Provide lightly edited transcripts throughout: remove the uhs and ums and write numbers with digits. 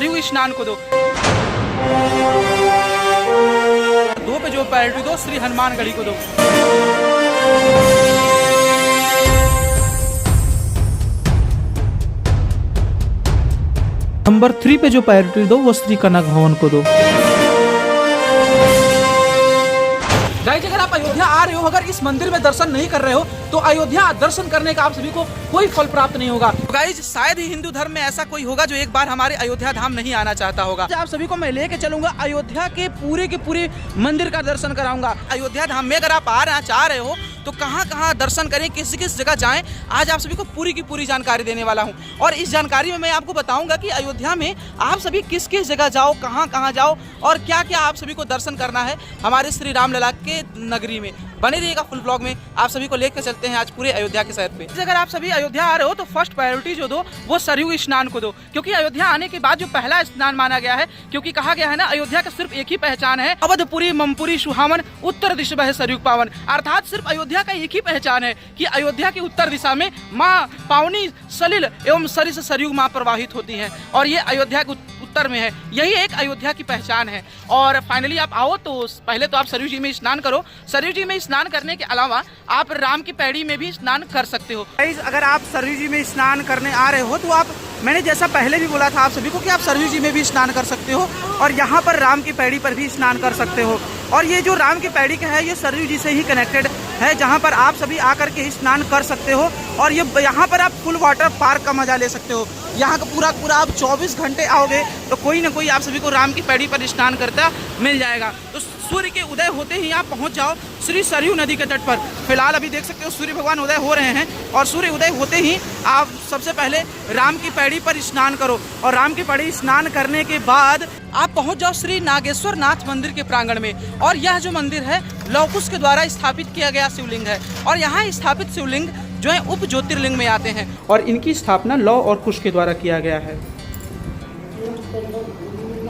सरयू स्नान को दो। 2 पे जो प्रायोरिटी दो श्री हनुमानगढ़ी को दो। नंबर 3 पे जो प्रायोरिटी दो वो श्री कनक भवन को दो। गाइस, अगर आप अयोध्या आ रहे हो, अगर इस मंदिर में दर्शन नहीं कर रहे हो तो अयोध्या दर्शन करने का आप सभी को कोई फल प्राप्त नहीं होगा। गाइस, शायद ही हिंदू धर्म में ऐसा कोई होगा जो एक बार हमारे अयोध्या धाम नहीं आना चाहता होगा। आप सभी को मैं लेके चलूंगा अयोध्या के पूरे मंदिर का दर्शन कराऊंगा। अयोध्या धाम में अगर आप चाह रहे हो तो कहाँ कहाँ दर्शन करें, किस किस जगह जाएं, आज आप सभी को पूरी की पूरी जानकारी देने वाला हूं। और इस जानकारी में मैं आपको बताऊंगा कि अयोध्या में आप सभी किस किस जगह जाओ, कहाँ कहाँ जाओ और क्या क्या आप सभी को दर्शन करना है हमारे श्री राम लला के नगरी में। बने रहिएगा फुल ब्लॉग में, आप सभी को लेकर चलते हैं आज पूरे अयोध्या के शहर पे। अगर आप सभी अयोध्या आ रहे हो तो फर्स्ट प्रायोरिटी जो दो वो सरयू स्नान को दो, क्योंकि अयोध्या आने के बाद जो पहला स्नान माना गया है, क्योंकि कहा गया है ना अयोध्या का सिर्फ एक ही पहचान है, अवधपुरी ममपुरी सुहावन उत्तर दिशा बहे सरयू पावन। अर्थात सिर्फ अयोध्या का एक ही पहचान है कि अयोध्या की उत्तर दिशा में माँ पावनी सलिल एवं सरिस सरयू माँ प्रवाहित होती है और ये अयोध्या के उत्तर में है। यही एक अयोध्या की पहचान है। और फाइनली आप आओ तो पहले तो आप सरयू जी में स्नान करो। सरयू जी में स्नान करने के अलावा आप राम की पैड़ी में भी स्नान कर सकते हो। अगर आप सरयू जी में स्नान करने आ रहे हो तो आप, मैंने जैसा पहले भी बोला था आप सभी को कि आप सरयू जी में भी स्नान कर सकते हो और यहाँ पर राम की पैड़ी पर भी स्नान कर सकते हो। और ये जो राम की पैड़ी का है ये सरयू जी से ही कनेक्टेड है, जहाँ पर आप सभी आकर के स्नान कर सकते हो। और ये यहाँ पर आप फुल वाटर पार्क का मजा ले सकते हो। यहाँ का पूरा आप 24 घंटे आओगे तो कोई ना कोई आप सभी को राम की पैड़ी पर स्नान करता मिल जाएगा। तो सूर्य के उदय होते ही आप पहुँच जाओ श्री सरयू नदी के तट पर। फिलहाल अभी देख सकते हो सूर्य भगवान उदय हो रहे हैं और सूर्य उदय होते ही आप सबसे पहले राम की पैड़ी पर स्नान करो और राम की पैड़ी स्नान करने के बाद आप पहुंच जाओ श्री नागेश्वर नाथ मंदिर के प्रांगण में। और यह जो मंदिर है लौह कुश के द्वारा स्थापित किया गया शिवलिंग है और यहाँ स्थापित शिवलिंग जो है उप ज्योतिर्लिंग में आते हैं और इनकी स्थापना लौह और कुश के द्वारा किया गया है।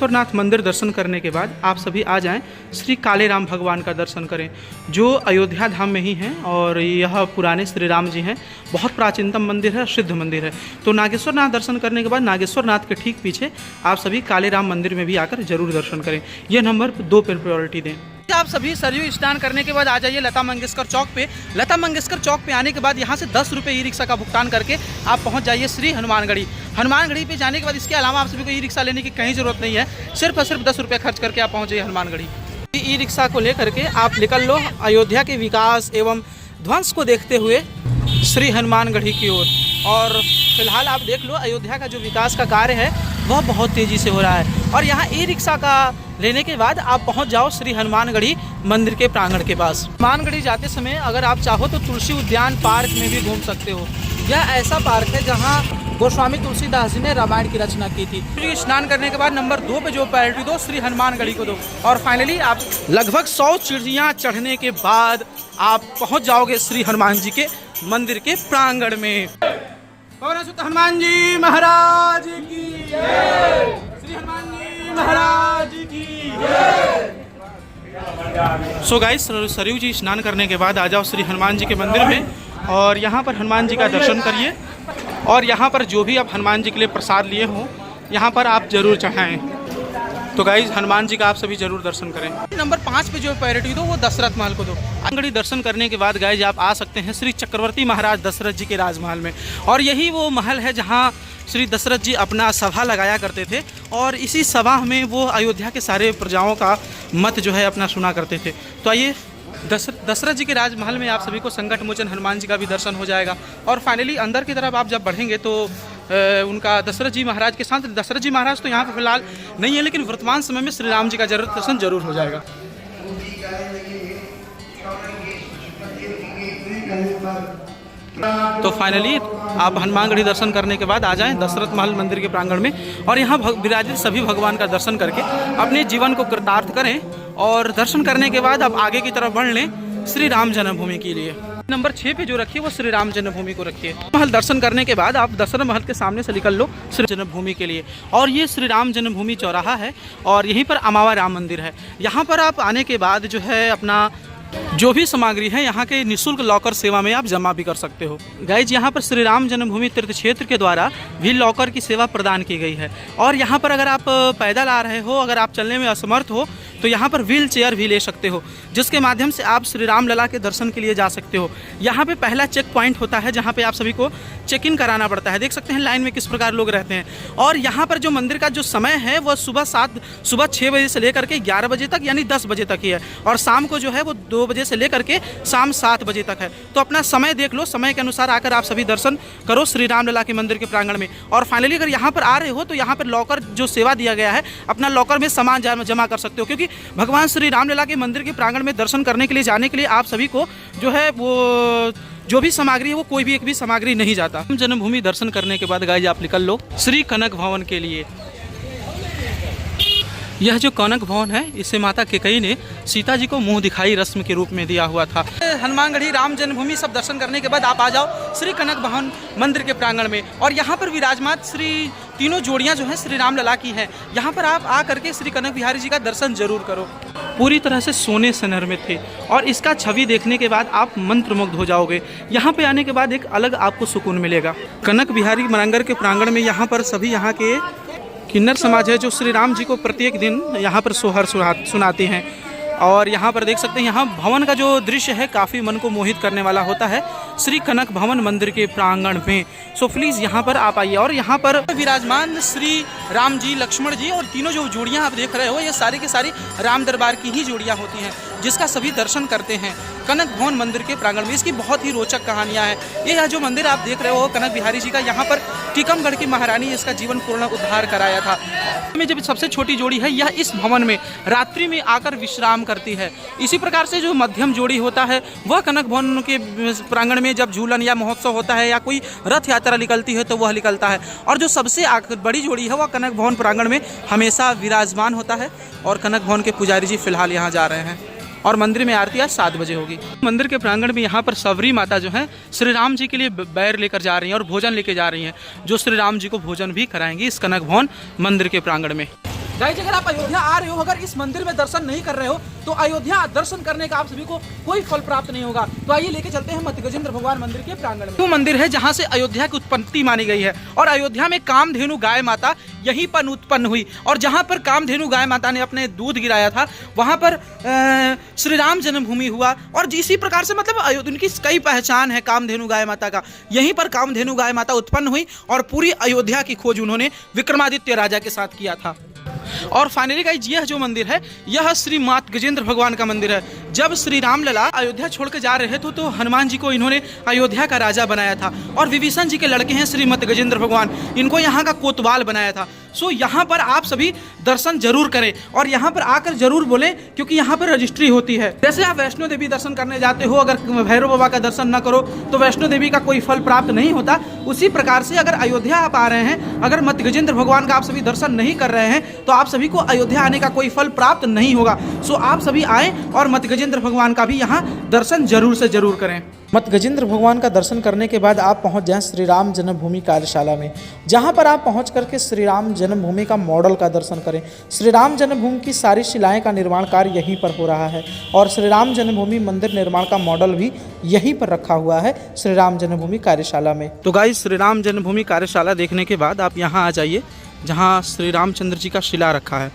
नाथ मंदिर दर्शन करने के बाद आप सभी आ जाएं श्री कालेराम भगवान का दर्शन करें, जो अयोध्या धाम में ही हैं और यह पुराने श्री राम जी हैं। बहुत प्राचीनतम मंदिर है, सिद्ध मंदिर है। तो नागेश्वर नाथ दर्शन करने के बाद नागेश्वर नाथ के ठीक पीछे आप सभी कालेराम मंदिर में भी आकर जरूर दर्शन करें। यह नंबर 2 पर प्रायोरिटी दें। आप सभी सरयू स्नान करने के बाद आ जाइए लता मंगेशकर चौक पे। लता मंगेशकर चौक पे आने के बाद यहाँ से 10 रुपये ई रिक्शा का भुगतान करके आप पहुँच जाइए श्री हनुमानगढ़ी। हनुमानगढ़ी पे जाने के बाद इसके अलावा आप सभी को ई रिक्शा लेने की कहीं ज़रूरत नहीं है, सिर्फ और सिर्फ 10 रुपये खर्च करके आप पहुँच जाइए हनुमानगढ़ी। ई रिक्शा को लेकर के आप निकल लो अयोध्या के विकास एवं ध्वंस को देखते हुए श्री हनुमानगढ़ी की ओर। और फिलहाल आप देख लो अयोध्या का जो विकास का कार्य है वह बहुत तेज़ी से हो रहा है। और यहाँ ई रिक्शा का लेने के बाद आप पहुँच जाओ श्री हनुमानगढ़ी मंदिर के प्रांगण के पास। हनुमानगढ़ी जाते समय अगर आप चाहो तो तुलसी उद्यान पार्क में भी घूम सकते हो। यह ऐसा पार्क है जहाँ गोस्वामी तुलसीदास जी ने रामायण की रचना की थी। स्नान करने के बाद नंबर 2 पे जो प्रायोरिटी दो श्री हनुमानगढ़ी को दो। और फाइनली आप लगभग 100 सीढ़ियाँ चढ़ने के बाद आप पहुँच जाओगे श्री हनुमान जी के मंदिर के प्रांगण में। हनुमान जी महाराज की जय, श्री हनुमान जी महाराज की जय। सो गाइस, सरयू जी स्नान करने के बाद आ जाओ श्री हनुमान जी के मंदिर में और यहाँ पर हनुमान जी का दर्शन करिए। और यहाँ पर जो भी आप हनुमान जी के लिए प्रसाद लिए हो यहाँ पर आप जरूर चढ़ाएं। तो गाइस, हनुमान जी का आप सभी जरूर दर्शन करें। नंबर 5 पे जो प्रायोरिटी दो वो दशरथ महल को दो। अंगड़ी दर्शन करने के बाद गाइस आप आ सकते हैं श्री चक्रवर्ती महाराज दशरथ जी के राजमहल में। और यही वो महल है जहाँ श्री दशरथ जी अपना सभा लगाया करते थे और इसी सभा में वो अयोध्या के सारे प्रजाओं का मत जो है अपना सुना करते थे। तो आइए दशरथ जी के राजमहल में आप सभी को संकट मोचन हनुमान जी का भी दर्शन हो जाएगा। और फाइनली अंदर की तरफ आप जब बढ़ेंगे तो उनका दशरथ जी महाराज के साथ, दशरथ जी महाराज तो यहाँ पर फिलहाल नहीं है लेकिन वर्तमान समय में श्री राम जी का दर्शन जरूर हो जाएगा। तो फाइनली आप हनुमानगढ़ी दर्शन करने के बाद आ जाएं दशरथ महल मंदिर के प्रांगण में और यहाँ विराजित सभी भगवान का दर्शन करके अपने जीवन को कृतार्थ करें। और दर्शन करने के बाद आप आगे की तरफ बढ़ लें श्री राम जन्मभूमि के लिए। नंबर 6 पे जो रखिए वो श्री राम जन्मभूमि को रखिए। महल दर्शन करने के बाद आप दशरथ महल के सामने से निकल लो श्री जन्मभूमि के लिए। और ये श्री राम जन्मभूमि चौराहा है और यहीं पर अमावा राम मंदिर है। यहाँ पर आप आने के बाद जो है अपना जो भी सामग्री है यहाँ के निःशुल्क लॉकर सेवा में आप जमा भी कर सकते हो। गाइज यहाँ पर श्री राम जन्मभूमि तीर्थ क्षेत्र के द्वारा भी लॉकर की सेवा प्रदान की गई है। और यहाँ पर अगर आप पैदल आ रहे हो, अगर आप चलने में असमर्थ हो, तो यहाँ पर व्हील चेयर भी ले सकते हो, जिसके माध्यम से आप श्री राम लला के दर्शन के लिए जा सकते हो। यहाँ पे पहला चेक पॉइंट होता है जहाँ पे आप सभी को चेक इन कराना पड़ता है। देख सकते हैं लाइन में किस प्रकार लोग रहते हैं। और यहाँ पर जो मंदिर का जो समय है वह सुबह 6 बजे से लेकर के 11 बजे तक यानी 10 बजे तक ही है, और शाम को जो है वो 2 बजे से लेकर के शाम 7 बजे तक है। तो अपना समय देख लो, समय के अनुसार आकर आप सभी दर्शन करो श्री राम लला के मंदिर के प्रांगण में। और फाइनली अगर यहाँ पर आ रहे हो तो यहाँ पर लॉकर जो सेवा दिया गया है, अपना लॉकर में सामान जमा कर सकते हो, क्योंकि भगवान श्री रामलला के मंदिर के प्रांगण में दर्शन करने के लिए जाने के लिए आप सभी को जो है वो जो भी सामग्री है वो कोई भी एक भी सामग्री नहीं जाता। जन्मभूमि दर्शन करने के बाद गाइस आप निकल लो श्री कनक भवन के लिए। यह जो कनक भवन है इसे माता केकई ने सीता जी को मुंह दिखाई रस्म के रूप में दिया हुआ था। हनुमानगढ़ी राम जन्मभूमि सब दर्शन करने के बाद आप आ जाओ श्री कनक भवन मंदिर के प्रांगण में, और यहाँ पर विराजमान श्री तीनों जोड़ियाँ जो हैं श्री राम लला की हैं। यहाँ पर आप आ करके श्री कनक बिहारी जी का दर्शन जरूर करो। पूरी तरह से सोने से निर्मित थे और इसका छवि देखने के बाद आप मंत्रमुग्ध हो जाओगे। यहाँ पे आने के बाद एक अलग आपको सुकून मिलेगा। कनक बिहारी मंदिर के प्रांगण में यहाँ पर सभी यहाँ के किन्नर समाज है जो श्री राम जी को प्रत्येक दिन यहाँ पर सोहर सुनाते हैं। और यहाँ पर देख सकते हैं यहाँ भवन का जो दृश्य है काफ़ी मन को मोहित करने वाला होता है श्री कनक भवन मंदिर के प्रांगण में। सो प्लीज़ यहाँ पर आप आइए। और यहाँ पर विराजमान श्री राम जी, लक्ष्मण जी और तीनों जो जोड़ियाँ आप देख रहे हो ये सारी की सारी राम दरबार की ही जोड़ियाँ होती हैं, जिसका सभी दर्शन करते हैं कनक भवन मंदिर के प्रांगण में। इसकी बहुत ही रोचक कहानियाँ हैं। ये जो मंदिर आप देख रहे हो कनक बिहारी जी का, यहाँ पर टीकमगढ़ की महारानी इसका जीवन पूर्ण उद्धार कराया था। में जब सबसे छोटी जोड़ी है यह इस भवन में रात्रि में आकर विश्राम करती है। इसी प्रकार से जो मध्यम जोड़ी होता है वह कनक भवन के प्रांगण में जब झूलन या महोत्सव होता है या कोई रथ यात्रा निकलती है तो वह निकलता है। और जो सबसे बड़ी जोड़ी है वह कनक भवन प्रांगण में हमेशा विराजमान होता है। और कनक भवन के पुजारी जी फिलहाल यहाँ जा रहे हैं और मंदिर में आरती आज 7 बजे होगी। मंदिर के प्रांगण में यहाँ पर सबरी माता जो है श्री राम जी के लिए बैर लेकर जा रही हैं और भोजन लेके जा रही हैं, जो श्री राम जी को भोजन भी कराएंगी इस कनक भवन मंदिर के प्रांगण में। गाइस अगर आप अयोध्या आ रहे हो, अगर इस मंदिर में दर्शन नहीं कर रहे हो तो अयोध्या दर्शन करने का आप सभी को कोई फल प्राप्त नहीं होगा। तो आइए लेके चलते हैं मत गजेंद्र भगवान मंदिर के प्रांगण में। वो मंदिर है जहाँ से अयोध्या की उत्पत्ति मानी गई है और अयोध्या में कामधेनु गाय माता यहीं पर उत्पन्न हुई। और जहाँ पर कामधेनु गाय माता ने अपने दूध गिराया था वहाँ पर श्री राम जन्मभूमि हुआ। और इसी प्रकार से मतलब उनकी कई पहचान है कामधेनु गाय माता का। यहीं पर कामधेनु गाय माता उत्पन्न हुई और पूरी अयोध्या की खोज उन्होंने विक्रमादित्य राजा के साथ किया था। और फाइनली गाइस यह जो मंदिर है यह श्री मात गजेंद्र भगवान का मंदिर है। जब श्री राम लला अयोध्या छोड़कर जा रहे थे तो हनुमान जी को इन्होंने अयोध्या का राजा बनाया था। और विभीषण जी के लड़के हैं श्री मत गजेंद्र भगवान, इनको यहाँ का कोतवाल बनाया था। सो यहाँ पर आप सभी दर्शन जरूर करें और यहाँ पर आकर जरूर बोलें, क्योंकि यहाँ पर रजिस्ट्री होती है। जैसे आप वैष्णो देवी दर्शन करने जाते हो, अगर भैरव बाबा का दर्शन न करो तो वैष्णो देवी का कोई फल प्राप्त नहीं होता। उसी प्रकार से अगर अयोध्या आप आ रहे हैं, अगर मत गजेंद्र भगवान का आप सभी दर्शन नहीं कर रहे हैं तो आप सभी को अयोध्या आने का कोई फल प्राप्त नहीं होगा। सो आप सभी आए और मत गजेंद्र भगवान का भी यहाँ दर्शन जरूर से जरूर करें। मत गजेंद्र भगवान का दर्शन करने के बाद आप पहुंच जाएं श्री राम जन्मभूमि कार्यशाला में, जहां पर आप पहुंच करके श्री राम जन्मभूमि का मॉडल का दर्शन करें। श्री राम जन्मभूमि की सारी शिलाएं का निर्माण कार्य यहीं पर हो रहा है और श्री राम जन्मभूमि मंदिर निर्माण का मॉडल भी यहीं पर रखा हुआ है श्री राम जन्मभूमि कार्यशाला में। तो गाइस श्री राम जन्मभूमि कार्यशाला देखने के बाद आप यहाँ आ जाइए जहाँ श्री रामचंद्र जी का शिला रखा है,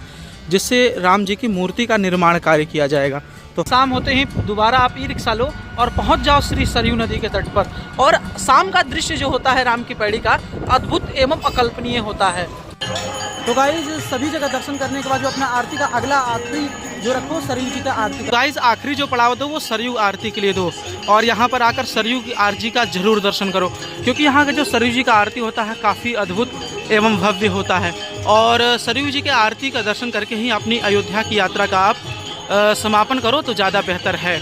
जिससे राम जी की मूर्ति का निर्माण कार्य किया जाएगा। तो शाम होते ही दोबारा आप ई रिक्शा लो और पहुंच जाओ श्री सरयू नदी के तट पर। और शाम का दृश्य जो होता है राम की पैड़ी का अद्भुत एवं अकल्पनीय होता है। तो गाइस सभी जगह दर्शन करने के बाद जो अपना आरती का अगला आखिरी जो रखो सरयू जी का आरती। गाइस आखिरी जो पड़ाव दो वो सरयू आरती के लिए दो और यहाँ पर आकर सरयू की आरती का जरूर दर्शन करो, क्योंकि यहाँ का जो सरयू जी का आरती होता है काफ़ी अद्भुत एवं भव्य होता है। और सरयू जी के आरती का दर्शन करके ही अपनी अयोध्या की यात्रा का आप समापन करो तो ज़्यादा बेहतर है।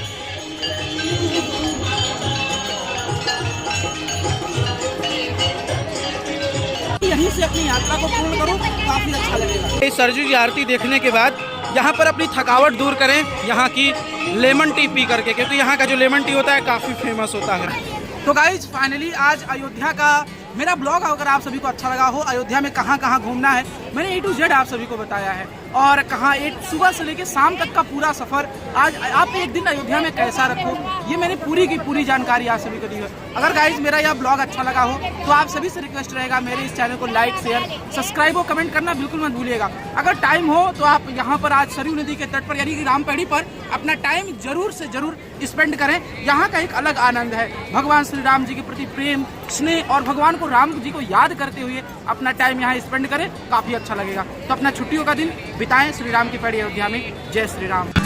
यहीं से अपनी यात्रा को पूर्ण करो, काफ़ी अच्छा लगेगा। इस सरयू की आरती देखने के बाद यहाँ पर अपनी थकावट दूर करें यहाँ की लेमन टी पी करके, क्योंकि यहाँ का जो लेमन टी होता है काफ़ी फेमस होता है। तो गाइज फाइनली आज अयोध्या का मेरा ब्लॉग अगर आप सभी को अच्छा लगा हो, अयोध्या में कहाँ कहाँ घूमना है मैंने A to Z आप सभी को बताया है। और कहाँ एक सुबह से लेकर शाम तक का पूरा सफर। आज आप एक दिन अयोध्या में कैसा रखो, ये मैंने पूरी की पूरी जानकारी आप सभी को दी है। अगर गाइज मेरा यह ब्लॉग अच्छा लगा हो तो आप सभी से रिक्वेस्ट रहेगा मेरे इस चैनल को लाइक शेयर सब्सक्राइब और कमेंट करना बिल्कुल मत भूलिएगा। अगर टाइम हो तो आप यहाँ पर आज सरयू नदी के तट पर यानी कि रामपेड़ी पर अपना टाइम जरूर से जरूर स्पेंड करें। यहाँ का एक अलग आनंद है। भगवान श्री राम जी के प्रति प्रेम स्नेह और भगवान को राम जी को याद करते हुए अपना टाइम यहाँ स्पेंड करें, काफी अच्छा लगेगा। तो अपना छुट्टियों का दिन बिताएं श्री राम की पैड़ी अयोध्या में। जय श्री राम।